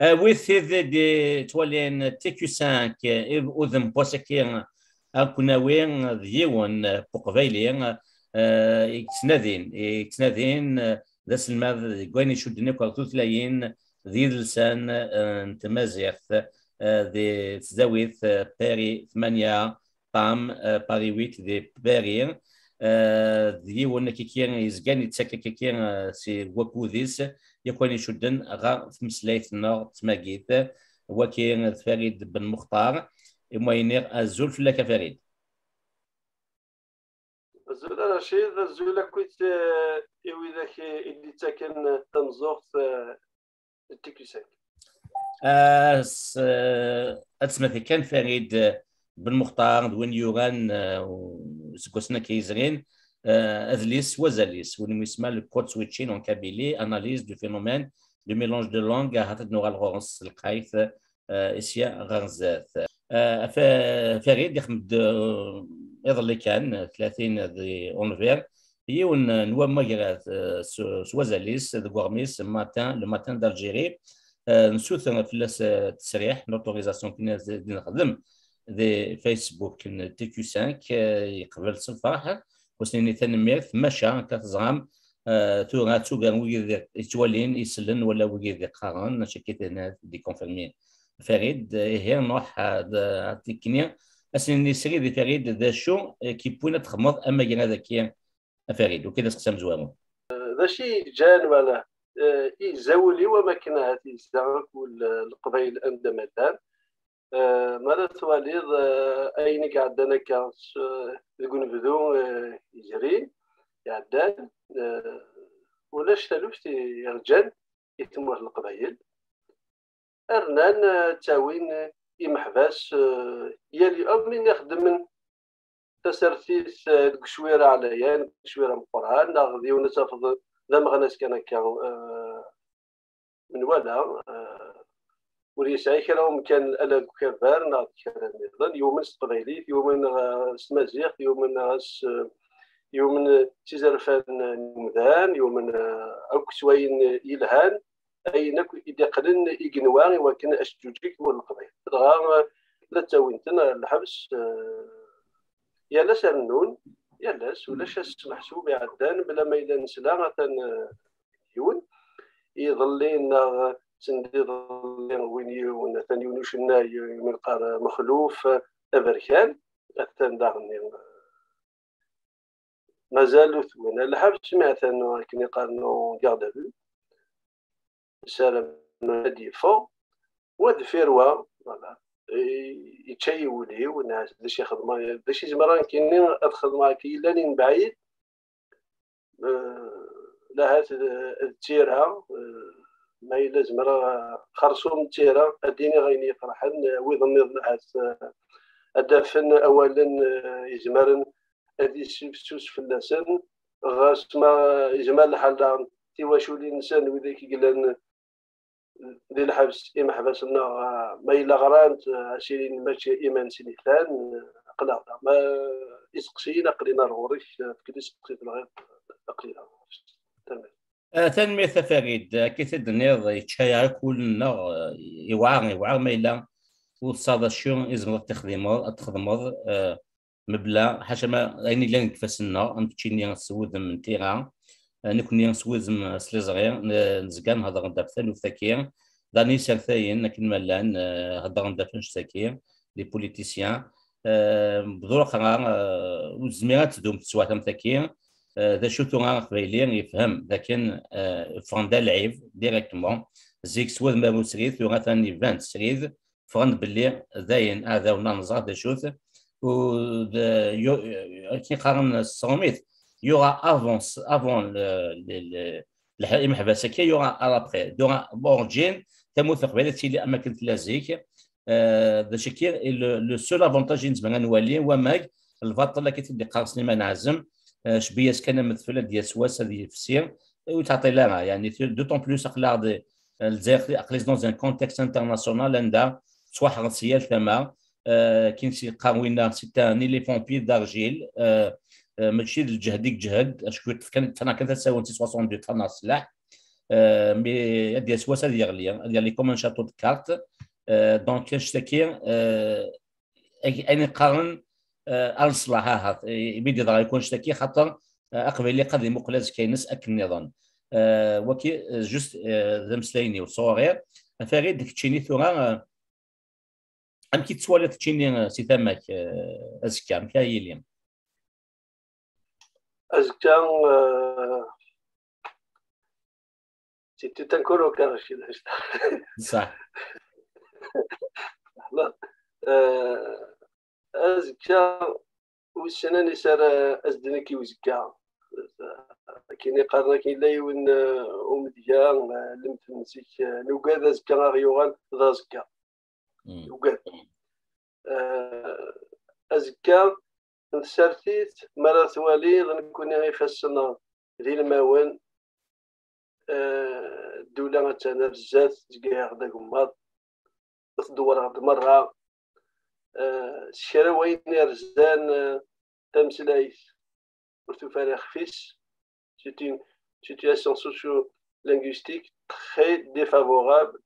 ويث دي تولين تي كيو 5 اذن بوسكين اكوناوين ديون بوقفيلين يكسنادين ذا سلماذ كوين يشدني كوثلاين ذي لسان تمازيغ ذي تزاويث باري 8 بام باري 8 ذي باري ذي ون كيكين يزكان يتسكا كيكين سي وكوذيس يكون يشدن غا في مسلايث النار تماكيث وكين فريد بن مختار يموينير الزول في لك فريد الزول انا شي الزول كنت يوي ذاك اللي تاكن تنزوغ التيكيساك أتسمى كان فريد بن مختار وين يوران سكوسنا كيزرين أذليس وزاليس وين يسمى le code switching en kabylie analyse du phénomène de mélange de langue هاتت نوغال غورس القايث إسيا غرزات فريد يخمد يظل كان 30 ذي أونفير هي ونوا مغرات سوازاليس ذي غورميس ماتان لو ماتان d'Algérie نسوث في التسريح لوتوريزاسيون كنا نخدم ذي فيسبوك تي كيو 5 يقبل صفاح وسنين تنمير مشى كتزغام تو كان ويغ يتولين يسلن ولا ويغ قارن شكيت هنا دي كونفيرمي فريد هي نوح تكنيا اسني سري دي فريد ذا شو كي بوينا تخمض اما جنا ذكيا فريد وكذا سقسم زوامو ذا شي جان ولا يزولي وما كنا هاتي الزعق والقبائل اندمتان ماذا تواليض اين قعدنا كاس يقول بدو يجري يعدان ولاش تلوفت يرجان يتموه القبائل ارنان تاوين يمحباس يلي من يخدم من تسرتيس كشويره عليا كشويره مقران ناغذي ونتفض ذا مغناس كان من ولا وريساي كراهم كان الا كبار ناض كان ايضا يومن قبيلي يومن سمازيغ يومن تيزرفان نمدان يومن اوك سوين يلهان اي نك يدقلن يقنوان وكان اشجوجيك مول القبيل دغا لا تاوينتنا الحبس يا لاس النون يا لاس ولاش محسوب عدان بلا ما الا نسلا يون يظلين سندي ظلين وين ثاني ونوشنا يملقى مخلوف ابركان ثان داغني مازالوا ثونا الحبس سمعت انه كني قالوا كاردافو سالم نادي فو ودفيروا فوالا يتشيولي والناس باش يخدموا باش زمران كاينين ادخل معاك الا من بعيد لا هات التيرها ما الا زمرا خرصوم التيرها اديني غيني فرحان ويظن هات الدفن اولا يزمرن هذه سوس في اللسان غاس ما يجمال الحال تيواشولي الانسان وذاك قلنا ديال الحبس إما حبسنا ما إلا غرانت عشرين ماشي إيمان سنتان قلا ما يسقسينا قلينا الغوريش كي يسقسيت الغير قلينا تمام تنمية فريد كي تدنيض يتشايع كلنا يوعر ما إلا وتصادشيون إزمر تخدمض مبلا حاشا ما يعني لان كفاسنا نمشي نسوذ من تيران نكون نسوذ سليزغير نزكان هذا غندا بثال وثاكير داني سرثاين لكن ملان هذا غندا فنش ثاكير لي بوليتيسيان بذور خرا وزميرات دوم تسواتهم ثاكير ذا شو تورا قبيلين يفهم لكن فرندا لعيب ديريكتومون زيك سوذ ما مسريث وغا ثاني فانت سريث فرند باللي ذاين هذا وننظر ذا شوث و كي قارن الصوميت يورا افون المحبسه كي يورا ابري دورا بورجين تموت قبيله تيلي اماكن تلازيك ذا شكير لو سول افونتاج نسمع نولي وماك الفاطل اللي كتبدا قارسني ما نعزم شبياس كان مثل ديال سواس هذه في السير وتعطي لها يعني دوطون بلوس اقلاع الجزائر اقليز دون ان كونتكست انترناسيونال عندها صواح رسيال ثما كاين سي قاوينا سيتاني لي بومبي دارجيل ماشي الجهديك جهد اشكو كانت انا كنت تساوي 62 طن سلاح مي ديال سواس هذه غاليه ديال لي كوم ان شاتو دو كارت. دونك كنشتكي اين قارن الصلاح بيدي ضرا يكون شتكي خاطر اقبل لي قد مقلز كاينس اك النظام وكي جوست ذا مسلايني وصغير فريد ديك تشيني ثورا ام كي تسوالت تشيني سي ثماك ازكا مكايلين ازكا سيتي تنكولو كان شي صح. لا ازكا وسنا نسار ازدنا كي وزكا كاين قارنا كاين لا يون ومديا لم تنسيك نوكاد ازكا غيوغان ذا زكا نوكاد ازكا نسارتيت مرة ثوالي غنكون غير فاسنا ذي الموان الدولة غتانا بزاف تكاع غدا كماط تدور غد مرة الشرا وين رزان تمسلايس ورتو خفيس. C'est une situation socio-linguistique très défavorable.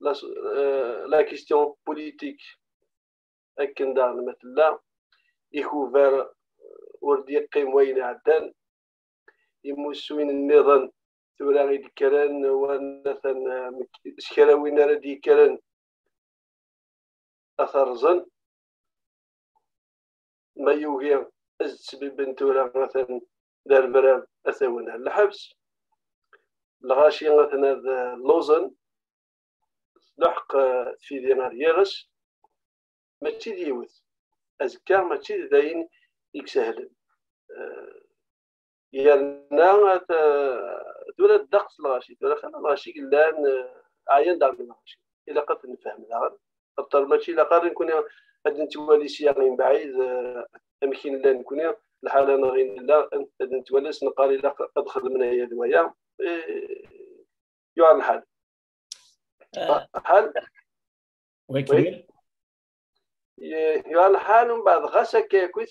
La question politique أكندار مثلا يكوفر وردي قيم وين عدان يموسوين النظام ثورا غيد كران ونثن شكرا وين ردي كران أثرزن ما يوغي السبب بنتورا مثلا دار مرام أثونا الحبس الغاشي مثلا لوزن لحق في دينار يغش ماشي ديوث أزكا ماشي داين يكسهلن يالنا دولا الدقس الغاشي دولا خانا الغاشي قلان عيان دار الغاشي إلا قد نفهم دار أبطال ماشي إلا قادر نكون هاد نتوالي سياق من بعيد أمكن لا نكون الحالة نغين لا هاد نتوالس نقاري لا قد خدمنا هي دوايا يوعى الحال حال ويكمل يوعى الحال ومن بعد غاسا كيكويت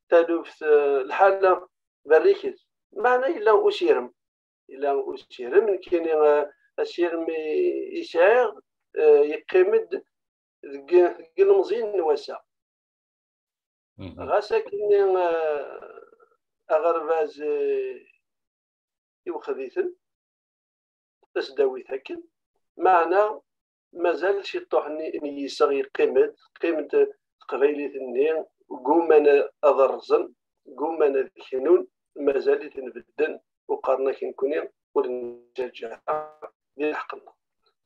تالوف الحالة بريكز معنى إلا أسيرم إلا أسيرم كاين أسيرم يسعر يقيمد المزين نواسا غاسا كاين أغرباز يوخذيثن تسداويت هكا معنى مازال شي طوح نيسا يقيمد قيمد قبيلة النين قومنا أضرزن قومنا ذكنون مازال تنبدن وقارنا كنكونين ورنجاجة ديال حقنا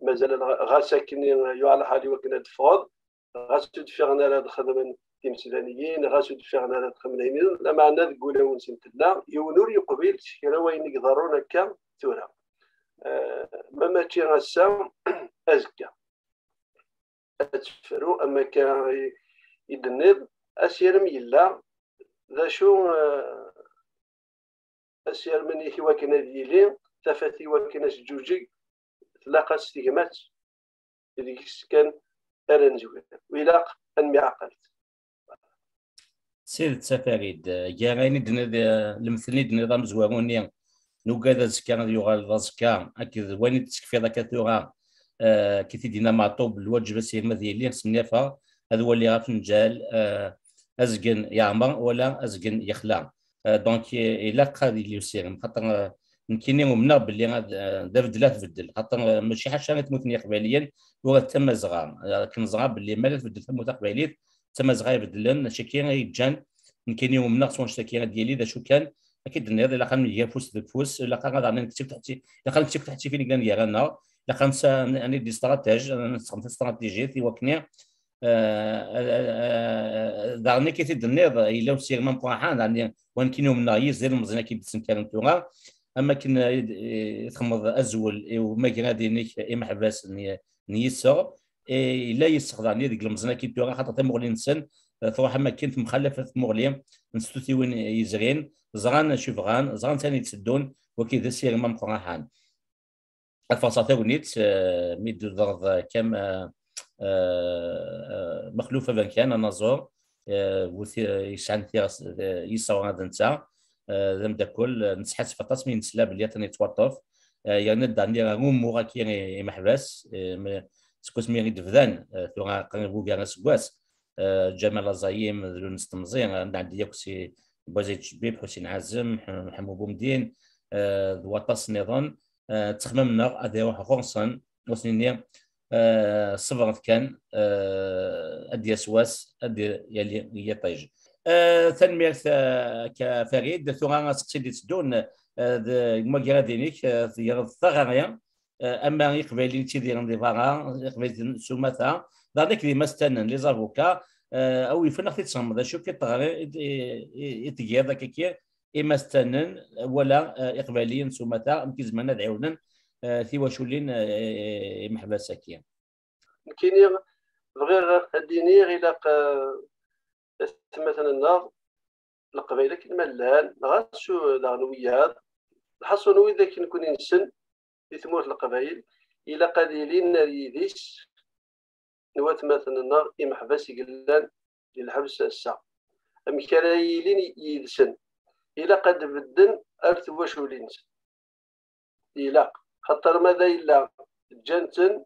مازال غاسا كنين يعلى حالي وكنا تفاض غاسو تفيغنا لهاد الخدمة تمثيلانيين غاسو تفيغنا لهاد الخدمة لا معنى تقول ونسنت الله يونور يقبل شكرا وين يقدرون هكا ثورة ما ماشي غاسا أزكى أتفرو أما كان يدنب أسير ميلا ذا شو أسير مني هو كنا ديالي تفاتي وكنا جوجي تلاقى استجمات اللي كان أرنجوي ويلاق أنمي عقلت سيد سفريد جاريني المثلني النظام زواروني نوكاد زكا يغال زكا أكيد وين تسكفي ذاك ثورة كي دينا معطوب الواجب السيما ديالي سمنافا هذا هو اللي غاف نجال ازكن يعمر ولا ازكن يخلع دونك الا قادي اللي يسير خاطر يمكن منا باللي دار بدلا تبدل خاطر ماشي حاجه تموتني قباليا هو تم صغار كنزغا باللي مالا تبدل تموت قباليت تم صغار يبدلن شكي يجان يمكن يوم منا خصو نشتكي ديالي ذا شو كان اكيد النهار الا كان يفوس بفوس الا كان غادي نكتب تحتي الا كان نكتب تحتي فين كان ديالنا الا كان اني دي استراتيج نستخدم استراتيجيتي وكني دارني كي تدنيض الا وسير ما بقى يعني وين كاينو منا يزير مزنا كي بتسنكان توغا اما كنا يتخمض ازول وما غادي نيك اما حباس نيسر الا يستخدم ديك المزنا كي توغا خاطر تمغلي نسن صراحه ما كنت مخلفه مغلي نستوتي وين يزرين زغان شوفغان زغان ثاني تسدون وكذا سير ما بقى الفرصه ونيت ميد ضرب كم مخلوفه بان كان نظر يسعن يسوى هذا نتا ذم داكل نسحس فطاس من نسلا بلي تاني توطف يعني داني غوم غاكي محبس سكوس ميري دفدان ثورا قريبو كاع سكواس جمال زايم ذو نستمزين عندي ياكسي بوزيد شبيب حسين عزم محمود بومدين ذواطاس نظام تخممنا هذا واحد خونسون وسنين صبرت كان ادي سواس ادي يلي طيج تنمية كفريد ثورا سقسيدي تدون ما دينيك الثغرية اما يقبل تيدير دي فارا يقبل سومتا ذلك اللي مستنن لي زافوكا او يفنخ تيتصمد شو كيطغري يتجي هذاك كي اما استنن ولا اقباليا سومتا يمكن زمان دعونا في وشولين محبساكيا كاين غير الديني غير مثلا النار القبيله كلمه اللان غاسو لاغنويات الحصون اذا كنكون نسن في ثمور القبائل الى قليلين يديس نوات مثلا النار محبس يقلان الحبس الساعه مكرايلين يدسن الى قد بدن ارث وشولين الى خاطر ماذا الا جنتن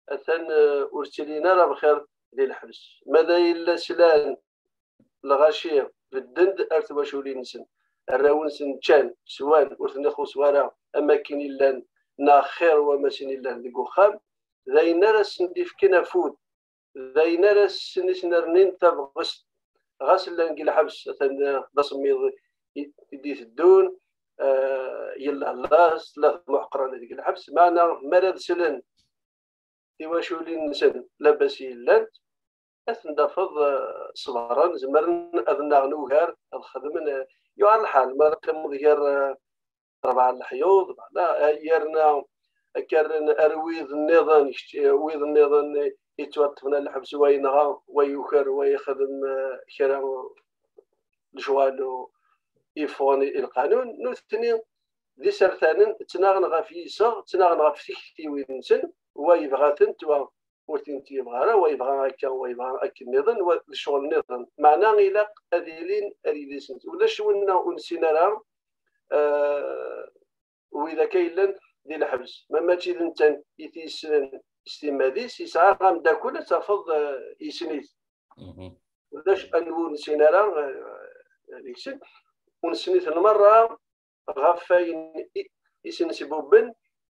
اثن ارسلينا راه بخير ديال الحبس ماذا الا سلان الغاشيه بالدند ارث وشولين نسن الراون سنتشان سوان ورثنا سوارا اماكن الا ناخير وماشين الا ديكو خام زاينا راس نديف كنا فود زاينا راس نسنرنين تبغس غاسل نقل حبس مثلا ضسمي يديت الدون يلا اللاس ثلاث محقران ديك الحبس معنا مرض سلن يواشولين نسن لاباس يلان اثندفض صبرا زمرن اذنا غنوهار الخدم يوعر الحال ما كان غير ربع الحيوض لا يرنا كان ارويض النظام ويض النظام يتوطفنا الحبس وينغا ويوكر ويخدم كلام الجوال يفوني القانون نوثني دي سرثان تناغن غافي صغ تناغن غافي تكتي وينسن ويبغى تنتوا وتنتي يبغى ويبغى هكا ويبغى هكا النظام والشغل النظام معنا غيلاق اذيلين اريديسن ولا شونا ونسينا راه واذا كاين ديال الحبس ما ماشي انت يتيسن استماديس يسعى غام داكولا تفض يسنيت ولاش انو نسينا راه ديكسن ونسنيت المره غافاين يسنسبو بن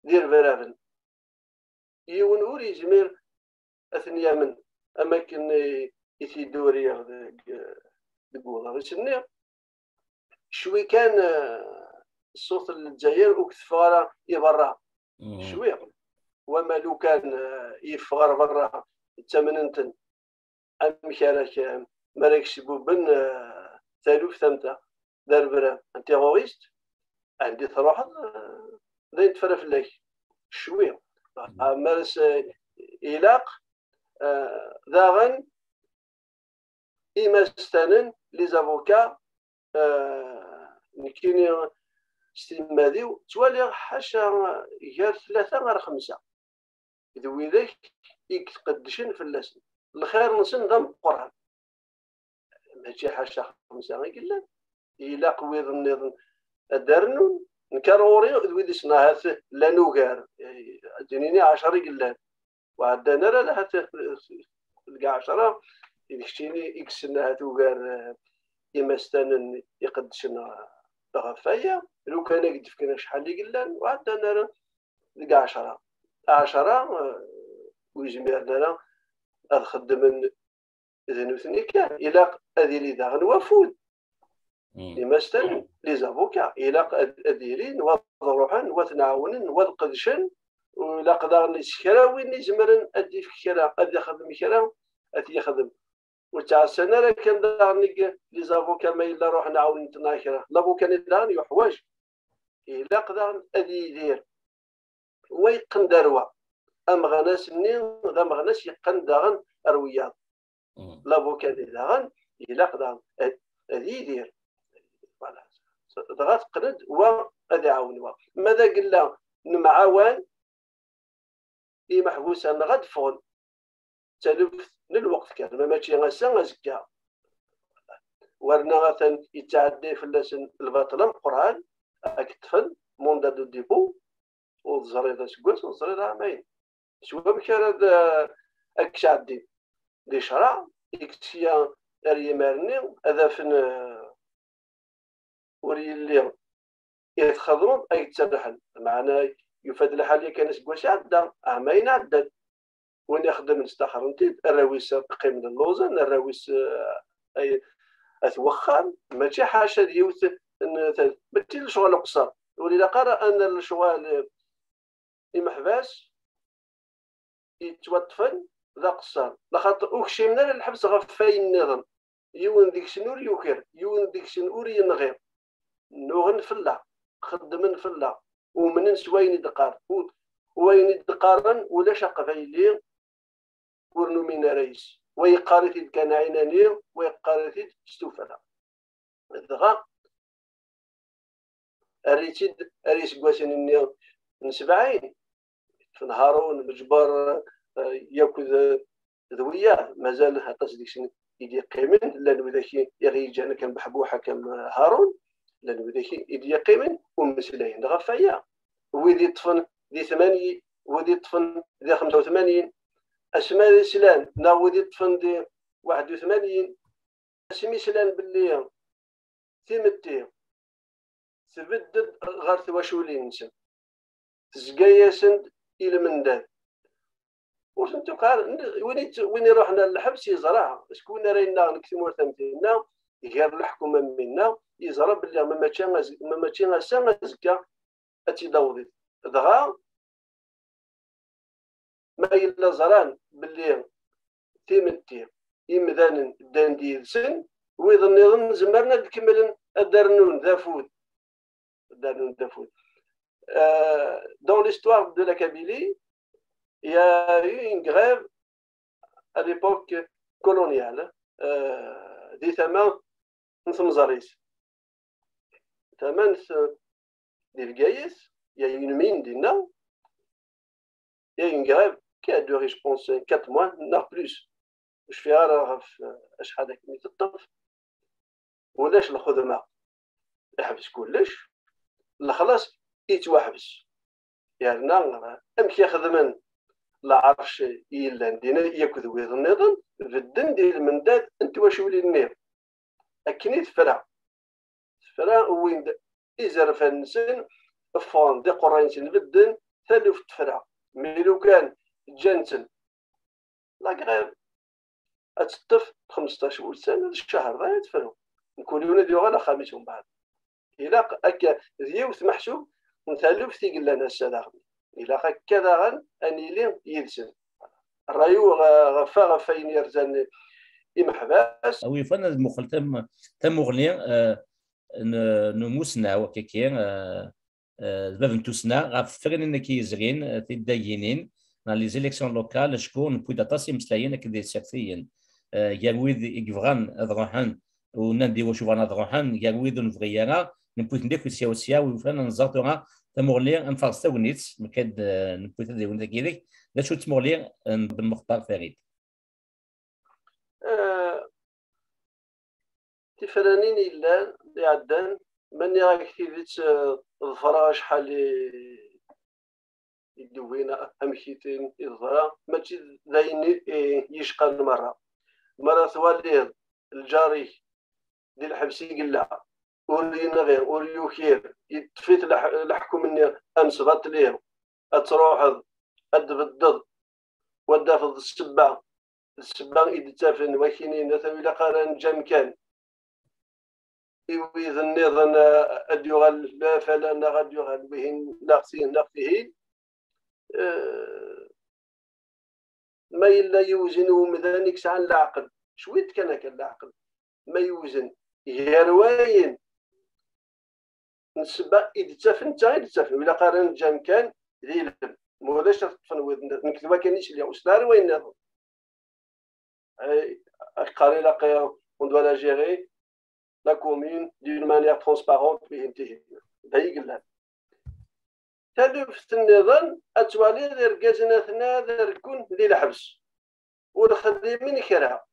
دير فراغن يون وري جمير اثنيا من اماكن يتيدوري دقولا وسني شوي كان الصوت الجزائر وكثفارة يبرا شوي وما لو كان يفغر برا الثمننتن امكانك مراكش بوبن ثالوث ثمتة دار برا انتيغوريست عندي تروح لا يتفرف لك شوي مارس إلاق ذاغن إماستانن لي زافوكا كاين استمادي توالي حاشا غير 3 غير 5 ذوي ذاك يقدشن في اللسن الخير نسن ضم القران ماشي حاشا 5 غير لا الا قويض النظام الدرنون نكروري ذوي دي صناعات لا نوغار جنيني 10 قلان وعندنا راه حتى كاع 10 يكشيني يكسنا توغار يمستان يقدشنا غفايا لو كان قد فكنا شحال اللي قلان وعندنا كاع 10 ويجمعنا لنا الخدم ذنوثني كان الى اديري داغ وفود يمستان لي زافوكا الى اديري وضروحن وتناونن وقدشن ولا قدر نسكرا وين يزمرن ادي فكرا ادي خدم كرا ادي خدم وتاع السنه راه كان دارني لي زافوكا ما الا روح نعاون نتناكرا لابو كان دارني وحواج الا قدر ادي يدير ويقن دروا ام غناس منين غا مغناس يقن داغن الرياض لابو كان داغن الا قدر ادي يدير فوالا ضغط قرد وادي عاون ماذا قلنا نمعاون اي محبوس انا غد فون تلف للوقت كان ما ماشي غسا غزكا ورنا غاثن يتعدي في اللسن الباطل القران اكتفن موندا دو ديبو والزريده سكوت والزريده عامين شو بكره اكشادي دي شرع اكسيا ريمارني هذا فن وري اللي يتخضرون اي تسرحل معنا يفاد الحاليه كان سكواش عدا عامين عدد وين يخدم نستخر انت الراويس قيم اللوزن الراويس اي اتوخر ماشي حاشا ديوت ماشي الشغل قصر ولذا قرا ان الشغل محباس يتوطفن ذا قصر لخاطر وكشي من الحبس غفاي النظام يون ديك شنور يوكر يون ديك شنور ينغير نوغن فلا خدمن فلا ومن سوين دقار وين دقارن ولا شق فايلين ورنو من رئيس ويقارث كان عيناني ويقارث استوفنا دغا اريتيد اريس كواسن النيل نسبعين في هارون مجبر ياكل ذويا مازال حتى ديك يدي قيمن لان ذاك يريجان كان بحبو حكم هارون لان ذاك يدي قيمن ومسلين دغا فيا ويدي طفن دي 8 ودي طفن دي 85 اسماء الاسلام ناودي طفن دي 81 اسمي سلان باللي تيمتي تبدد غير تواشولين نسن تزكايا سند الى منداد وسنتو قال وين رحنا للحبس يزرع شكون رينا نكتمو ثمتنا غير الحكومه منا يزرع باللي ما تشان زكا اتيداوضي دغا ما إلا زران باللي تيمتي يمدان داندي سن ويظن زمرنا نكمل الدرنون دافود dans l'histoire de la Kabylie, il y a eu une grève à l'époque coloniale des Thamans Nsamzaris. Thamans des Gaïs, il y a eu une mine d'Ina, il y a eu une grève qui a duré, je pense, 4 mois, non plus. Je fais أعرف أشحال كمية الطف ولاش الخدمة يحبس كلش لا خلاص يتوحبس يعني أمك يخدمن لا عرفش إلا ندينا ياكل ويض النظام في الدن ديال المنداد أنت واش ولي النير أكني تفرع وين إزر فنسن فون دي قرينسن في الدن ثلث تفرع ميلو كان جنسن لا غير أتطف 15 سنة الشهر ذا يدفنوا نكونوا نديروا غير خامس من بعد إلا هكا ذيوث محسوب نثالو في ثقل لنا السلاغ إلا هكذا غن أني لين يدسن الرايو غفاين يرزن إمحباس أو يفن المخل تم مغني نموسنا وكاكين باب نتوسنا غاف فرن كيزرين تداينين لي زيليكسيون لوكال شكون بودا تاسي مسلايين كدي سيرفيين ياويد يغفران اذروحان ونندي وشوفان اذروحان ياويد نفغيانا نبوت نديك سياوسيا وفانا نزارتوها تمغلي انفارستاونيتس مكاد نبوت دي وندا كيديك لا شو تمغلي بالمختار فريد تفرانين الا يعدان من راك تيديت ظفرا شحال يدوينا امشيتين الظرا ماشي داين يشقى مرة ثوالير الجاري ديال الحبسي قلا ورينا غير وريو خير يتفيت لحكم مني امسبط ليه اتروح ادبدد ودافض السبع يدتافن وكينين ثويلا قارن جمكان يويذ النظام اديوغال لا فلا غاديوغال بهن نقصيه ما إلا يوزن مذانيك ساعة العقل شويت كان العقل ما يوزن يرواين نسبة يدتفن تا يدتفن ولا قارن جام كان ذيل موداش تفنوض نكتبها كانيش اللي أسلار وين نظن قاري لاقي on doit la gérer la commune d'une manière transparente وينتهي دايق الله تلف النظام أتوالي ذر قزنتنا ذر كون ذي الحبس والخدمين كرها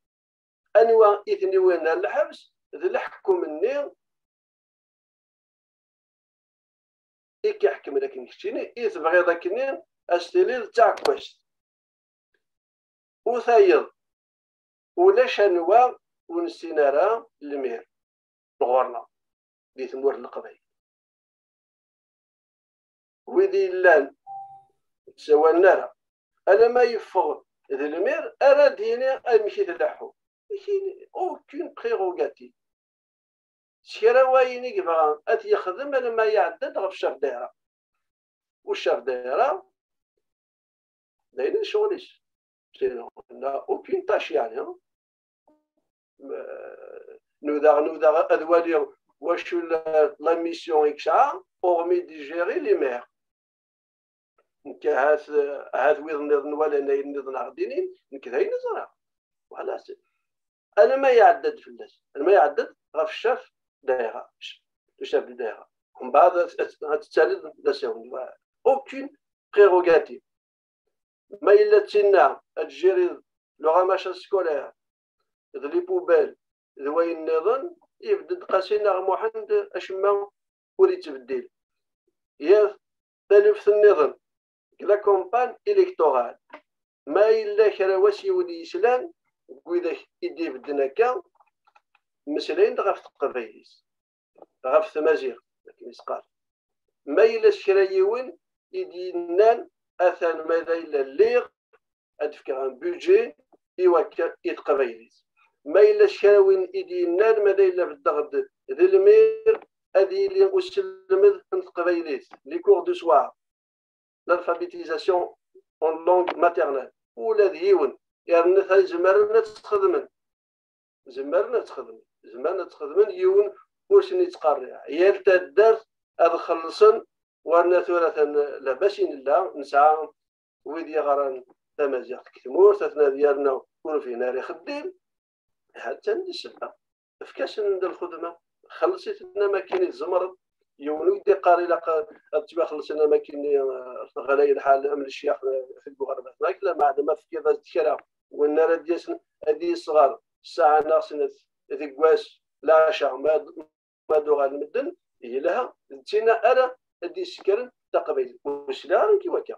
أنواع إثني وين الحبس ذي الحكم مني إيك يحكم لكن كشتيني إيه تبغي ذاكني أستيلي تاع كويس وثايض ولا شنوا ونسينا راه المير نغورنا دي ثمور القبائل ويدي لان سوالنا راه أنا ما يفغ ذي المير أراديني أمشي تلاحو ماشي أوكين بريغوغاتيف شكرا وايني يبغى أتي يخدم أنا ما يعدد غف الشهر دايرة والشهر دايرة دايرين شغليش لا أوكين طاش يعني نودا أدوالي واش لا ميسيون إكشا أورمي ديجيري لي مير هاذ ويض نظن ولا نظن غدينين نكذا نزرع وعلى أنا ما يعدد في الناس أنا ما يعدد غف الشهر دايرة الشهر دايرة ومن بعد غتتسالد نساوني أوكين بريغوغاتيف ما إلا تسنى تجيري لو غاماش سكولير لي بوبال ذوين النظام يبدد قاسينا محمد أشما ولي تبديل يا تلف النظام لا كومبان إلكتورال ما إلا كراواسي ولي إسلام وإذا يدي بدنا كا مسلين غاف تقبايليس غاف تمازيغ لكن يسقال ما إلا شرايون يدي نان أثان ماذا إلا الليغ أدفكر ان بودجي إيواكا يتقبايليس ما إلا شراوين إيدي نان ماذا إلا بالضغط ذي المير هذه اللي أسلمت نتقبايليس لي كور دو سوار l'alphabétisation en langue maternelle ولا ديون يعني مثلا زمرنا تخدمن يون واش نتقرع عيال تدار هذا خلصن وانا ثلاثا لاباسين الله نسعى ويدي غران تمازيغ كثمور تثنا ديالنا كون في نار خديم حتى نسبه فكاش ندير الخدمه خلصت لنا ما كاين الزمر يونو يدي قاري لا تبا خلصنا ما كاين غلاي الحال من الشيخ في المغاربه لا ما عندما في كذا تكرا والنار ديال هذه الصغار الساعه ناقصنا ذكواس لا شا ما دو غنمدن هي لها تينا انا ادي سكرن تقبيل واش لا كي وكا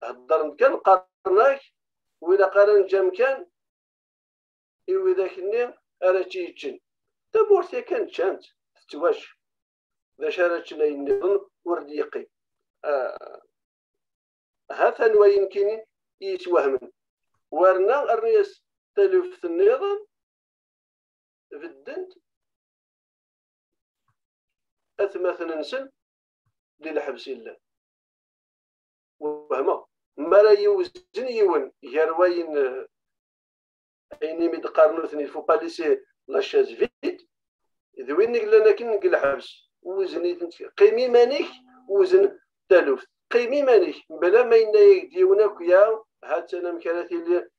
هضر كان قارناك ولا قارن جام كان ايوا ذاك النيم راه تيجن تبورتي كانت شانت تواش ذا شارت لي النظام ورديقي هذا نوع يمكن يتوهم ورنا الرئيس تلف النظام في الدنت مثلا سن للحبس الله وهما ما لا يوزن يون يروين ايني ميد قارنوثني فو با ليسي لا شاز فيت ذوين لنا كن الحبس وزني قيمي مانيك وزن تلف قيمي مانيك بلا ما يديونك يا حتى انا مكانتي اللي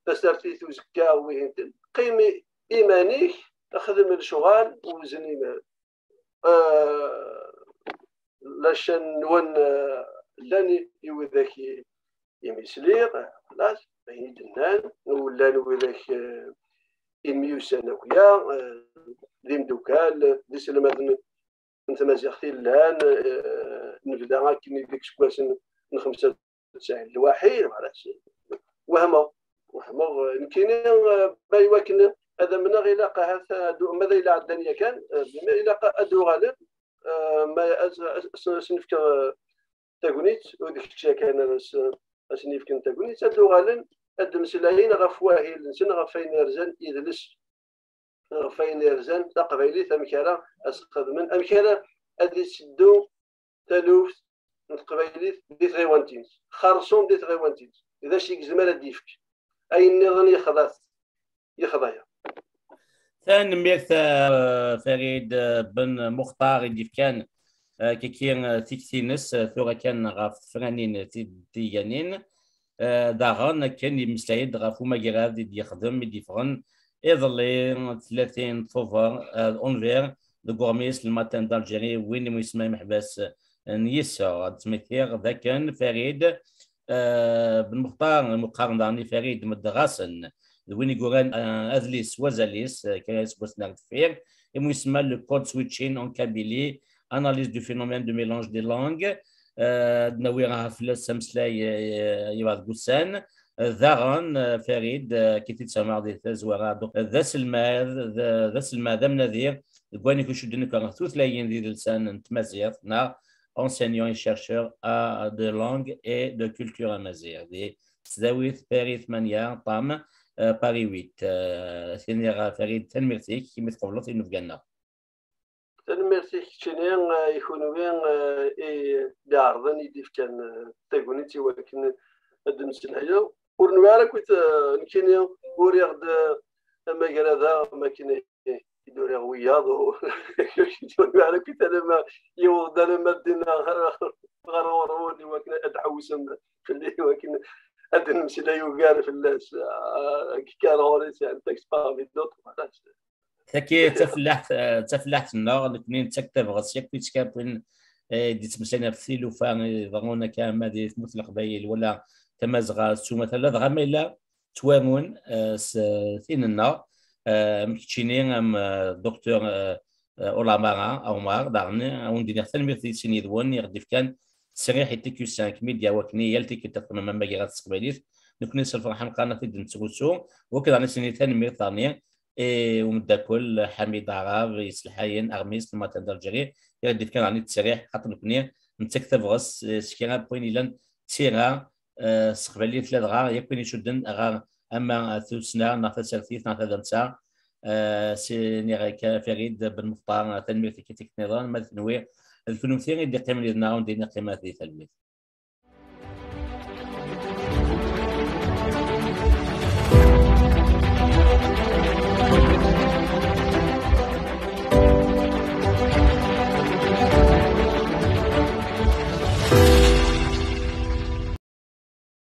تسرتي توزكا وين قيمي ايمانيك اخدم الشغال وزني مال لاشن ون لاني يوذاك يمسليق خلاص بين دنان ولا نوذاك الميوسانه ويا ديم دوكال دي سلمات انت مازيغتي الان نبدا كيما ديك شكواس من 95 الواحد علاش وهما يمكن باي وكن هذا من غير هذا ماذا الى الدنيا كان بما الى ادو غالب ما سنفكر تاغونيت وديك الشيء كان سنفكر تاغونيت ادو غالب ادمسلاين غفواهي نسن غفاين رزان يدلس غفاين رزان تقبيلي ثمكرا اسخدمن امكرا ادي سدو تلوف تقبيلي دي غيوانتينز خرصون دي غيوانتينز اذا شي زماله ديفك اي النظام يخضايا ثاني ميرث فريد بن مختار يديف كان كيكين تيكتينس ثورا كان غاف فرانين تيجانين داغن كان يمسلايد غاف ماكراف دي يخدم يديفغن اظلي 30 طوفر اونفير دو غورميس الماتان دالجيري وين يسمى محبس نيسا تمثير ذا كان فريد بن مختار المقارن داني فريد مدغاسن وين يقولان أذليس وزاليس كاس بوسنا فير يسمى le code switching en Kabylie analyse du phénomène de mélange des langues نويرها في السمسلاي يواد قسان ذاغن فريد كي تسمع دي تزوار ذا سلمى ذا منذير كواني كوشدن كان ثوثلاين دي لسان تمازيغ نا enseignants et chercheurs de langue et de culture amazigh دي سداويت فريد ثمانية طام باري 8 ثاني فريد تنمرتيك كيما تقبلوا في نفقنا تنمرتيك تشينيان يكونوا بين دارضن يديف كان تاكونيتي ولكن الدنس الحاجة ورنوارا كنت نكيني وريغد اما كرادا ما كاين يدوري وياض ورنوارا كنت انا ما يوض انا ما دينا غروروني ولكن ادعوسم في اللي ولكن ادن مسلا يوغار في الناس كان هوريس يعني تكس بامي دوت تاكي تفلحت النار الاثنين تكتب غسيك في تكابين دي تمسينا في ثيلوفان ضغونا كاما دي مثل قبايل ولا تمازغا سو مثلا ضغاميلا توامون ثين النار مكتشينين ام دكتور اولامارا او مار دارني او ندير تنمير في سيني دوان يغدف كان سريح تيكيو 5 ميديا وكني يلتي كتقم من مجرات السقباليت نكون الفرحه مقانا في دنتسوسو وكذا انا سيني تنمير ثانيه ومدا كل حميد عرب يسلحين ارميس لما تندر جري يغدف كان عني تسريح خاطر نكوني نتكتب غص سكيرا بوين لان تيرا سقباليت ثلاث غار يكون يشدن غار اما ثوسنا ناخذ سلفيت ناخذ نسا سيني غيكا فريد بن مختار تنمير في كيتيك نظام مثنوي الفنوثيري اللي قيم لنا وندينا قيمات ذي تلميذ